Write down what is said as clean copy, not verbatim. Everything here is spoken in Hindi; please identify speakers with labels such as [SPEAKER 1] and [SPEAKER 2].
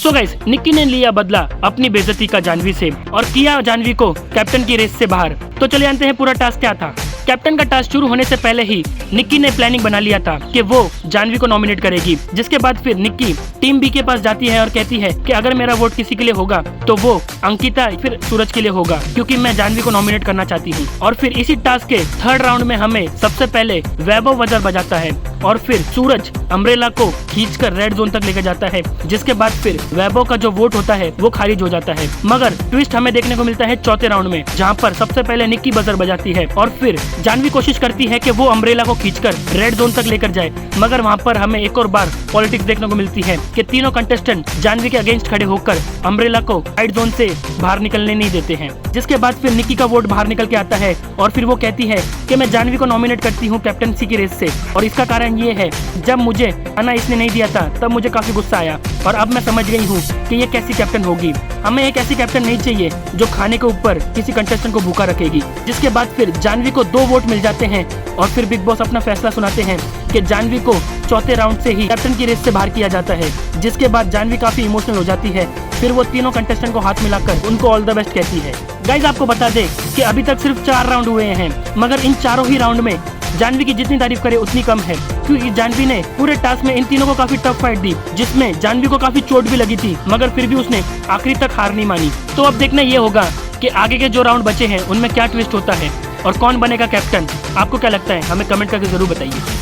[SPEAKER 1] सो गाइस, निक्की ने लिया बदला अपनी बेइज्जती का जानवी से और किया जानवी को कैप्टन की रेस से बाहर। तो चले जानते हैं पूरा टास्क क्या था। कैप्टन का टास्क शुरू होने से पहले ही निक्की ने प्लानिंग बना लिया था कि वो जानवी को नॉमिनेट करेगी। जिसके बाद फिर निक्की टीम बी के पास जाती है और कहती है कि अगर मेरा वोट किसी के लिए होगा तो वो अंकिता फिर सूरज के लिए होगा, क्योंकि मैं जानवी को नॉमिनेट करना चाहती हूँ। और फिर इसी टास्क के थर्ड राउंड में हमें सबसे पहले वैभव वजर बजाता है और फिर सूरज अम्ब्रेला को खींचकर रेड जोन तक लेकर जाता है। जिसके बाद फिर वैभव का जो वोट होता है वो खारिज हो जाता है। मगर ट्विस्ट हमें देखने को मिलता है चौथे राउंड में, जहाँ पर सबसे पहले निक्की बजर बजाती है और फिर जानवी कोशिश करती है कि वो अम्ब्रेला को खींचकर रेड जोन तक लेकर जाए। मगर वहाँ पर हमें एक और बार पॉलिटिक्स देखने को मिलती है कि तीनों कंटेस्टेंट जानवी के अगेंस्ट खड़े होकर अम्ब्रेला को राइट जोन से बाहर निकलने नहीं देते हैं। जिसके बाद फिर निक्की का वोट बाहर निकल के आता है और फिर वो कहती है कि मैं जानवी को नॉमिनेट करती हूँ कैप्टनसी की रेस से। और इसका कारण ये है, जब मुझे खाना इसने नहीं दिया था तब मुझे काफी गुस्सा आया और अब मैं समझ गई हूँ कि ये कैसी कैप्टन होगी। हमें एक ऐसी कैप्टन नहीं चाहिए जो खाने के ऊपर किसी कंटेस्टेंट को भूखा रखेगी। जिसके बाद फिर जानवी को 2 वोट मिल जाते हैं और फिर बिग बॉस अपना फैसला सुनाते हैं कि जानवी को चौथे राउंड से ही कैप्टन की रेस से बाहर किया जाता है। जिसके बाद जानवी काफी इमोशनल हो जाती है। फिर वो तीनों कंटेस्टेंट को हाथ मिलाकर उनको ऑल द बेस्ट कहती है। गाइस, आपको बता दें कि अभी तक सिर्फ 4 राउंड हुए हैं, मगर इन चारों ही राउंड में जानवी की जितनी तारीफ करे उतनी कम है, क्योंकि जानवी ने पूरे टास्क में इन तीनों को काफी टफ फाइट दी, जिसमें जानवी को काफी चोट भी लगी थी, मगर फिर भी उसने आखिरी तक हार नहीं मानी। तो अब देखना ये होगा कि आगे के जो राउंड बचे हैं उनमें क्या ट्विस्ट होता है और कौन बनेगा कैप्टन। आपको क्या लगता है, हमें कमेंट करके जरूर बताइए।